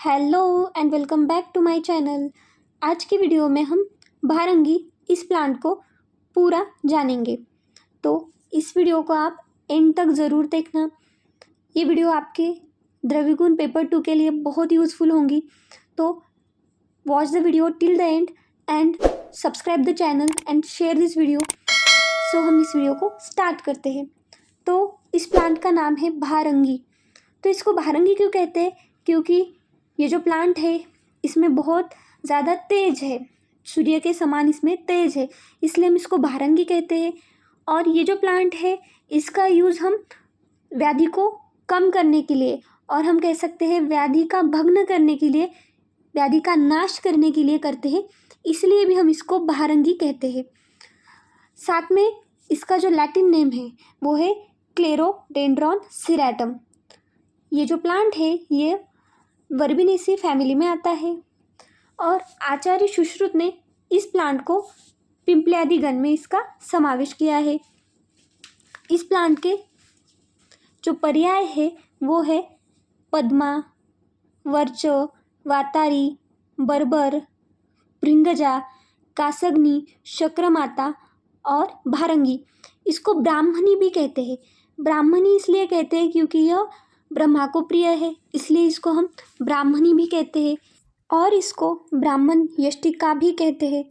Hello and welcome back to my channel. आज की video में हम भारंगी इस प्लांट को पूरा जानेंगे, तो इस वीडियो को आप एंड तक ज़रूर देखना। ये वीडियो आपके द्रविगुण पेपर 2 के लिए बहुत यूज़फुल होंगी, तो watch the video till the end subscribe the channel and share this video. So हम इस वीडियो को स्टार्ट करते हैं। तो इस प्लांट का नाम है भारंगी। तो इसको भारंगी क्यों कहते हैं? क्योंकि ये जो प्लांट है इसमें बहुत ज़्यादा तेज है, सूर्य के समान इसमें तेज है, इसलिए हम इसको भारंगी कहते हैं। और ये जो प्लांट है इसका यूज़ हम व्याधि को कम करने के लिए, और हम कह सकते हैं व्याधि का भग्न करने के लिए, व्याधि का नाश करने के लिए करते हैं, इसलिए भी हम इसको भारंगी कहते हैं। साथ में इसका जो लैटिन नेम है वो है क्लेरोडेंड्रॉन सिरेटम। ये जो प्लांट है ये वर्बिनेसी फैमिली में आता है, और आचार्य सुश्रुत ने इस प्लांट को पिंपल्यादि गण में इसका समावेश किया है। इस प्लांट के जो पर्याय है वो है पद्मा, वर्च, वातारी, बर्बर, भृंगजा, कासगनी, शक्रमाता और भारंगी। इसको ब्राह्मणी भी कहते हैं। ब्राह्मणी इसलिए कहते हैं क्योंकि यह ब्रह्मा को प्रिय है, इसलिए इसको हम ब्राह्मणी भी कहते हैं। और इसको ब्राह्मण यष्टिका भी कहते हैं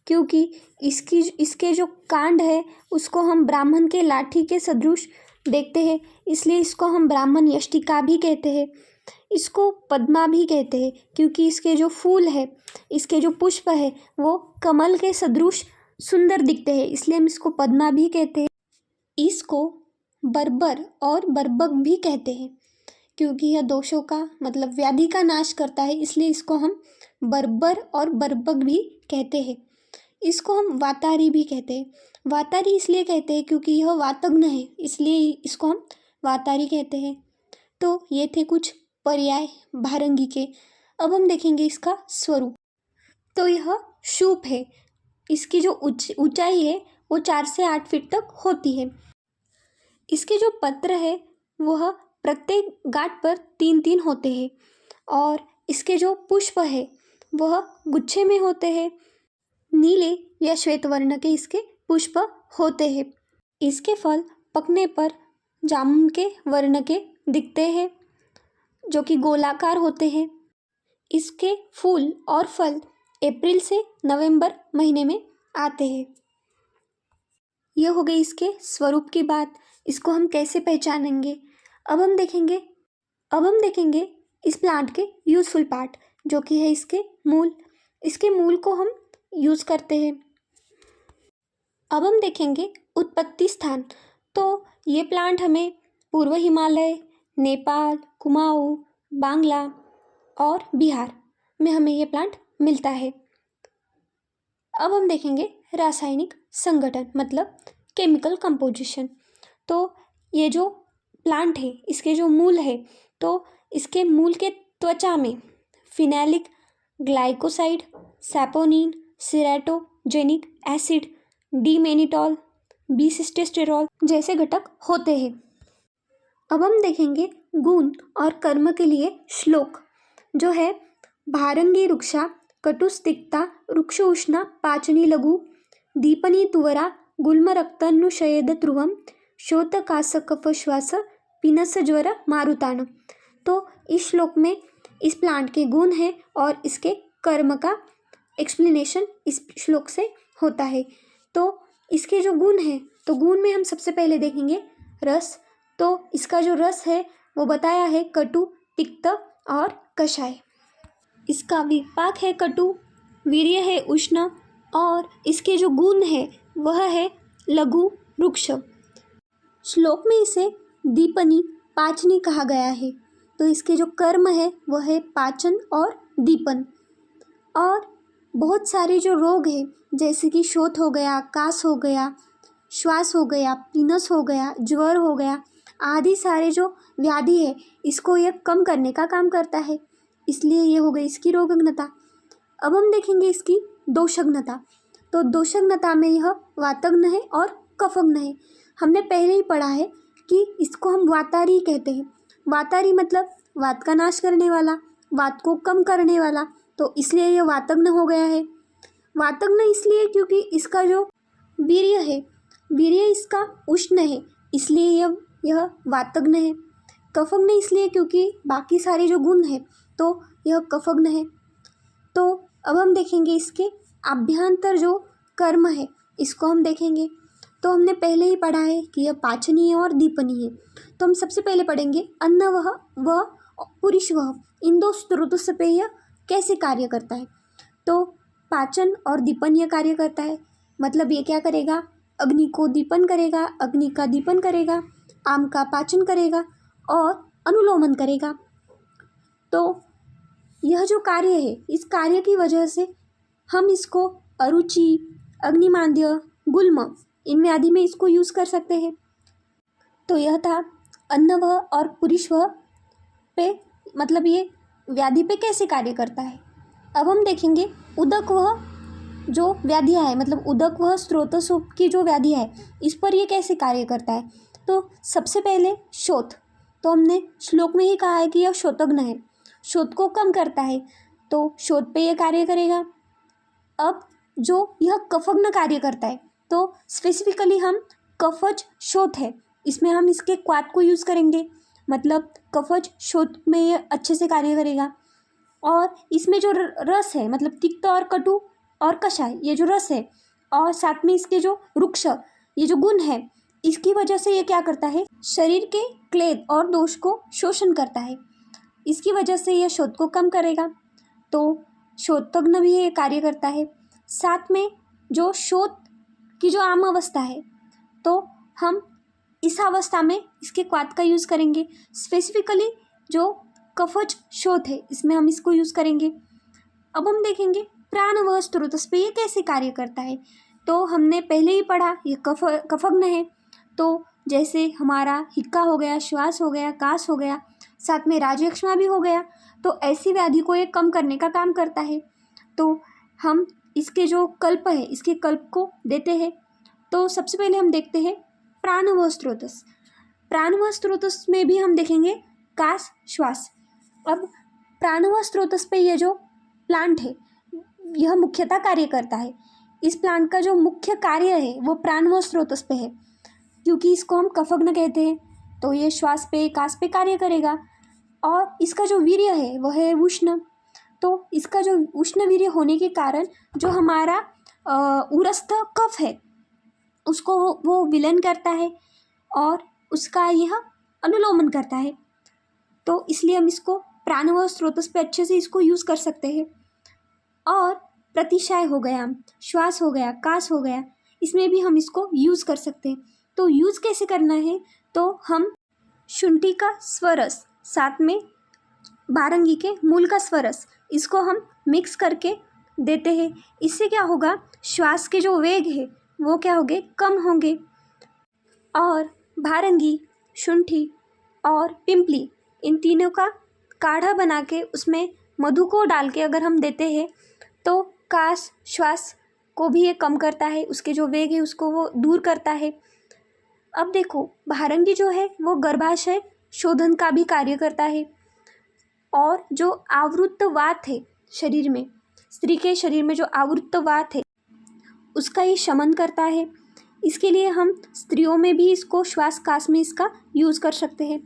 क्योंकि इसके जो कांड है उसको हम ब्राह्मण के लाठी के सदृश देखते हैं, इसलिए इसको हम ब्राह्मण यष्टिका भी कहते हैं। इसको पद्मा भी कहते हैं क्योंकि इसके जो फूल है, इसके जो पुष्प है वो कमल के सदृश सुंदर दिखते हैं, इसलिए हम इसको पद्मा भी कहते हैं। इसको बर्बर और बर्बक भी कहते हैं क्योंकि यह दोषों का मतलब व्याधि का नाश करता है, इसलिए इसको हम बर्बर और बर्बक भी कहते हैं। इसको हम वातारी भी कहते हैं। वातारी इसलिए कहते हैं क्योंकि यह वातग्न है, इसलिए इसको हम वातारी कहते हैं। तो ये थे कुछ पर्याय भारंगी के। अब हम देखेंगे इसका स्वरूप। तो यह शूप है। इसकी जो ऊंचाई है वो 4 से 8 फीट तक होती है। इसके जो पत्र है वह प्रत्येक गांठ पर 3-3 होते हैं, और इसके जो पुष्प है वह गुच्छे में होते हैं। नीले या श्वेत वर्ण के इसके पुष्प होते हैं। इसके फल पकने पर जामुन के वर्ण के दिखते हैं जो कि गोलाकार होते हैं। इसके फूल और फल अप्रैल से नवंबर महीने में आते हैं। यह हो गई इसके स्वरूप की बात। इसको हम कैसे पहचानेंगे अब हम देखेंगे इस प्लांट के यूज़फुल पार्ट, जो कि है इसके मूल। इसके मूल को हम यूज़ करते हैं। अब हम देखेंगे उत्पत्ति स्थान। तो ये प्लांट हमें पूर्व हिमालय, नेपाल, कुमाऊँ, बांग्ला और बिहार में हमें ये प्लांट मिलता है। अब हम देखेंगे रासायनिक संगठन मतलब केमिकल कंपोजिशन। तो ये जो प्लांट है इसके जो मूल है, तो इसके मूल के त्वचा में फिनैलिक ग्लाइकोसाइड, सैपोनिन, सिरेटोजेनिक एसिड, डीमेनिटॉल, बीसिस्टेस्टेरॉल जैसे घटक होते हैं। अब हम देखेंगे गुण और कर्म के लिए श्लोक, जो है भारंगी रुक्षा कटुस्तिक्ता रुक्ष उष्णा पाचनी लघु दीपनी तुवरा गुल्मरक्तनुशयेद ध्रुवम शोतकासकफश्वास पिनस ज्वर मारुतान। तो इस श्लोक में इस प्लांट के गुण हैं और इसके कर्म का एक्सप्लेनेशन इस श्लोक से होता है। तो इसके जो गुण हैं, तो गुण में हम सबसे पहले देखेंगे रस। तो इसका जो रस है वो बताया है कटु, तिक्त और कषाय। इसका विपाक है कटु, वीर्य है उष्ण, और इसके जो गुण है वह है लघु रुक्ष। श्लोक में इसे दीपनी पाचनी कहा गया है। तो इसके जो कर्म है वह है पाचन और दीपन। और बहुत सारे जो रोग हैं जैसे कि शोथ हो गया, कास हो गया, श्वास हो गया, पीनस हो गया, ज्वर हो गया, आदि सारे जो व्याधि है इसको यह कम करने का काम करता है, इसलिए ये हो गई इसकी रोगग्नता। अब हम देखेंगे इसकी दोषग्नता। तो दोषग्नता में यह वातग्न है और कफग्न है। हमने पहले ही पढ़ा है कि इसको हम वातारी कहते हैं। वातारी मतलब वात का नाश करने वाला, वात को कम करने वाला, तो इसलिए यह वातग्न हो गया है। वातग्न इसलिए क्योंकि इसका जो वीर्य है, वीर्य इसका उष्ण है, इसलिए यह वातग्न है। कफग्न इसलिए क्योंकि बाकी सारे जो गुण है तो यह कफग्न है। तो अब हम देखेंगे इसके आभ्यंतर जो कर्म है इसको हम देखेंगे। तो हमने पहले ही पढ़ा है कि यह पाचनीय और दीपनीय है। तो हम सबसे पहले पढ़ेंगे अन्नवह व पुरीशवह, इन दो स्रोतों से पे यह कैसे कार्य करता है। तो पाचन और दीपनीय कार्य करता है, मतलब ये क्या करेगा, अग्नि को दीपन करेगा, अग्नि का दीपन करेगा, आम का पाचन करेगा और अनुलोमन करेगा। तो यह जो कार्य है, इस कार्य की वजह से हम इसको अरुचि, अग्निमांद्य, गुल्म इन व्याधि में इसको यूज़ कर सकते हैं। तो यह था अन्नवह और पुरीशवह पे, मतलब ये व्याधि पे कैसे कार्य करता है। अब हम देखेंगे उदकवह जो व्याधियाँ है, मतलब उदकवह स्रोतसों की जो व्याधि है इस पर ये कैसे कार्य करता है। तो सबसे पहले शोथ, तो हमने श्लोक में ही कहा है कि यह शोथग्न है, शोथ को कम करता है, तो शोथ पे ये कार्य करेगा। अब जो यह कफग्न कार्य करता है, तो स्पेसिफिकली हम कफज शोथ है, इसमें हम इसके क्वात को यूज़ करेंगे, मतलब कफज शोथ में ये अच्छे से कार्य करेगा। और इसमें जो रस है, मतलब तिक्त और कटु और कषाय, ये जो रस है और साथ में इसके जो रुक्ष, ये जो गुण है, इसकी वजह से ये क्या करता है, शरीर के क्लेद और दोष को शोषण करता है, इसकी वजह से यह शोथ को कम करेगा। तो शोथग्न भी ये कार्य करता है। साथ में जो शोथ की जो आम अवस्था है, तो हम इस अवस्था में इसके क्वात का यूज़ करेंगे। स्पेसिफिकली जो कफज शोथ है इसमें हम इसको यूज़ करेंगे। अब हम देखेंगे प्राणवह स्रोतस पे ये कैसे कार्य करता है। तो हमने पहले ही पढ़ा ये कफग्न है, तो जैसे हमारा हिक्का हो गया, श्वास हो गया, कास हो गया, साथ में राजयक्ष्मा भी हो गया, तो ऐसी व्याधि को ये कम करने का काम करता है। तो हम इसके जो कल्प है, इसके कल्प को देते हैं। तो सबसे पहले हम देखते हैं प्राणवह स्रोतस। प्राणवह स्रोतस में भी हम देखेंगे कास, श्वास। अब प्राणवह स्रोतस पे ये जो प्लांट है यह मुख्यतः कार्य करता है। इस प्लांट का जो मुख्य कार्य है वो प्राणवह स्रोतस पे है, क्योंकि इसको हम कफग्न कहते हैं, तो ये श्वास पे, कास पे कार्य करेगा। और इसका जो वीर्य है वह है उष्ण, तो इसका जो उष्ण वीर्य होने के कारण जो हमारा उरस्थ कफ है उसको वो विलन करता है और उसका यह अनुलोमन करता है। तो इसलिए हम इसको प्राणवह स्रोतस पे अच्छे से इसको यूज़ कर सकते हैं। और प्रतिशाय हो गया, श्वास हो गया, कास हो गया, इसमें भी हम इसको यूज़ कर सकते हैं। तो यूज़ कैसे करना है, तो हम शुंठी का स्वरस साथ में भारंगी के मूल का स्वरस, इसको हम मिक्स करके देते हैं। इससे क्या होगा, श्वास के जो वेग है वो क्या होंगे, कम होंगे। और भारंगी, शुंठी और पिंपली इन तीनों का काढ़ा बना के उसमें मधु को डाल के अगर हम देते हैं तो कास, श्वास को भी ये कम करता है, उसके जो वेग है उसको वो दूर करता है। अब देखो भारंगी जो है वो गर्भाशय शोधन का भी कार्य करता है, और जो आवृत्त वात है शरीर में, स्त्री के शरीर में जो आवृत्त वात है उसका ये शमन करता है। इसके लिए हम स्त्रियों में भी इसको श्वास कास में इसका यूज़ कर सकते हैं।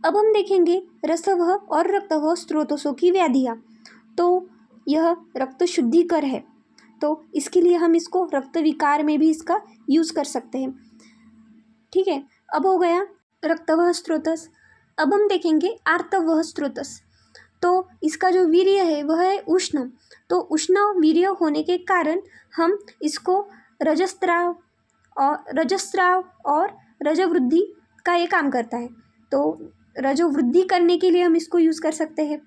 अब हम देखेंगे रसवह और रक्तवह स्रोतों की व्याधियाँ। तो यह रक्त शुद्धिकर है, तो इसके लिए हम इसको रक्त विकार में भी इसका यूज़ कर सकते हैं। ठीक है, अब हो गया रक्तवह स्रोतस। अब हम देखेंगे आर्तवह स्रोतस। तो इसका जो वीर्य है वह है उष्ण, तो उष्ण वीर्य होने के कारण हम इसको रजस्राव और रजवृद्धि का ये काम करता है। तो रजोवृद्धि करने के लिए हम इसको यूज़ कर सकते हैं।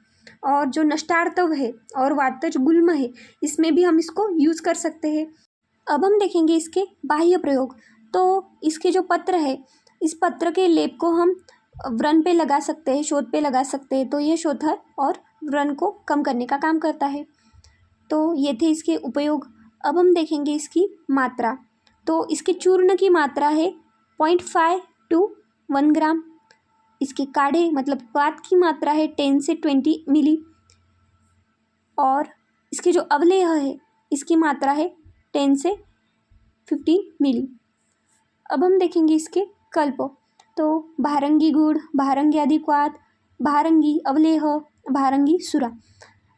और जो नष्टार्तव है और वातज गुल्म है इसमें भी हम इसको यूज़ कर सकते हैं। अब हम देखेंगे इसके बाह्य प्रयोग। तो इसके जो पत्र है, इस पत्र के लेप को हम व्रण पे लगा सकते हैं, शोथ पे लगा सकते हैं, तो ये शोथर और व्रण को कम करने का काम करता है। तो ये थे इसके उपयोग। अब हम देखेंगे इसकी मात्रा। तो इसके चूर्ण की मात्रा है 0.5 to 1 ग्राम। इसके काढ़े मतलब क्वाथ की मात्रा है 10 से 20 मिली। और इसके जो अवलेह है इसकी मात्रा है 10 से 15 मिली। अब हम देखेंगे इसके कल्प। तो भारंगी गुड़, भारंगी आदि क्वाथ, भारंगी अवलेह, भारंगी सुरा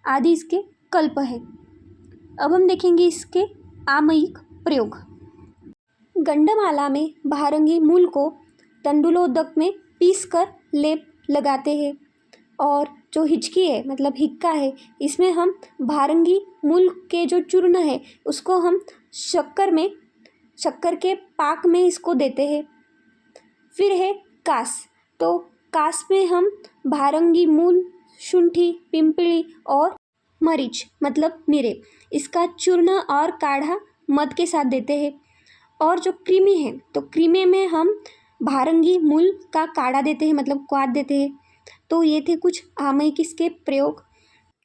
आदि इसके कल्प है। अब हम देखेंगे इसके आमयिक प्रयोग। गंडमाला में भारंगी मूल को तंडुलोदक में पीसकर लेप लगाते हैं और जो हिचकी है मतलब हिक्का है इसमें हम भारंगी मूल के जो चूर्ण है उसको हम शक्कर के पाक में इसको देते हैं। फिर है कास। तो कास में हम भारंगी मूल, शुंठी, पिंपली और मरीच मतलब मिरे इसका चूर्ण और काढ़ा मध के साथ देते हैं। और जो कृमि है तो कृमि में हम भारंगी मूल का काढ़ा देते हैं मतलब क्वाथ देते हैं। तो ये थे कुछ आमयिक इसके प्रयोग।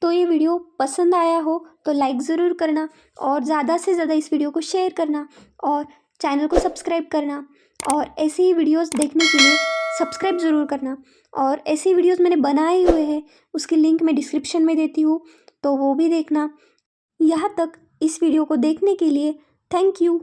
तो ये वीडियो पसंद आया हो तो लाइक ज़रूर करना और ज़्यादा से ज़्यादा इस वीडियो को शेयर करना और चैनल को सब्सक्राइब करना और ऐसे ही वीडियोस देखने के लिए सब्सक्राइब ज़रूर करना। और ऐसे ही वीडियोस मैंने बनाए हुए हैं उसकी लिंक मैं डिस्क्रिप्शन में देती हूँ तो वो भी देखना। यहाँ तक इस वीडियो को देखने के लिए थैंक यू।